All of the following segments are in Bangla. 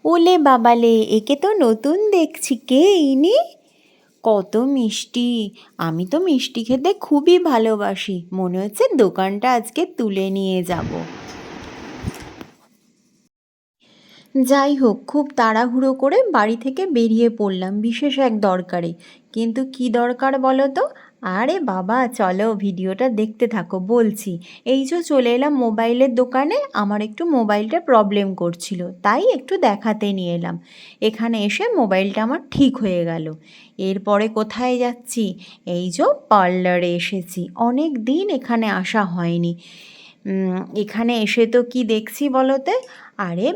ওলে বাবালে, একে তো নতুন দেখছি, কে ইনি? কত মিষ্টি! আমি তো মিষ্টি খেতে খুবই ভালোবাসি, মনে হচ্ছে দোকানটা আজকে তুলে নিয়ে যাব। যাই হোক, খুব তাড়াহুড়ো করে বাড়ি থেকে বেরিয়ে পড়লাম বিশেষ এক দরকারে। কিন্তু কি দরকার বলো তো? আরে বাবা, চলো ভিডিওটা দেখতে থাকো, বলছি। এই যে চলে এলাম মোবাইলের দোকানে, আমার একটু মোবাইলটা প্রবলেম করছিল, তাই একটু দেখাতে নিয়ে এলাম। এখানে এসে মোবাইলটা আমার ঠিক হয়ে গেল। এরপরে কোথায় যাচ্ছি? এই যে পার্লারে এসেছি, অনেক দিন এখানে আসা হয়নি। এখানে এসে তো কি দেখছি বলতে? আরে,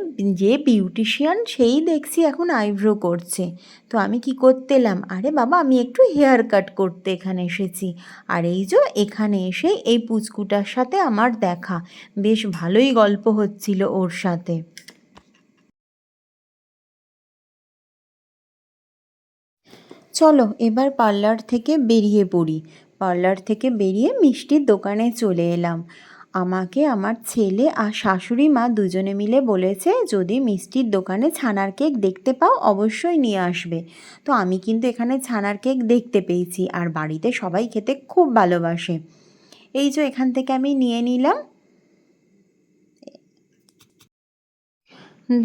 যে বিউটিশিয়ান সেই দেখছি এখন আইব্রো করছে। তো আমি কি করতে এলাম? আরে বাবা, আমি একটু হেয়ার কাট করতে এখানে এসেছি। আর এই যে এখানে এসে এই পুচকুটার সাথে আমার দেখা, বেশ ভালোই গল্প হচ্ছিল ওর সাথে। চলো এবার পার্লার থেকে বেরিয়ে পড়ি। পার্লার থেকে বেরিয়ে মিষ্টির দোকানে চলে এলাম। আমাকে আমার ছেলে আর শাশুড়ি মা দুজনে মিলে বলেছে যদি মিষ্টির দোকানে ছানার কেক দেখতে পাও অবশ্যই নিয়ে আসবে। তো আমি কিন্তু এখানে ছানার কেক দেখতে পেয়েছি, আর বাড়িতে সবাই খেতে খুব ভালোবাসে। এই যে এখান থেকে আমি নিয়ে নিলাম।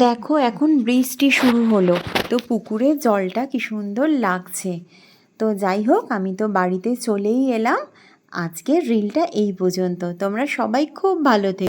দেখো এখন বৃষ্টি শুরু হলো, তো পুকুরের জলটা কি সুন্দর লাগছে। তো যাই হোক, আমি তো বাড়িতে চলেই এলাম। আজকের রিলটা এই পর্যন্ত। তোমরা সবাই খুব ভালো থেকো।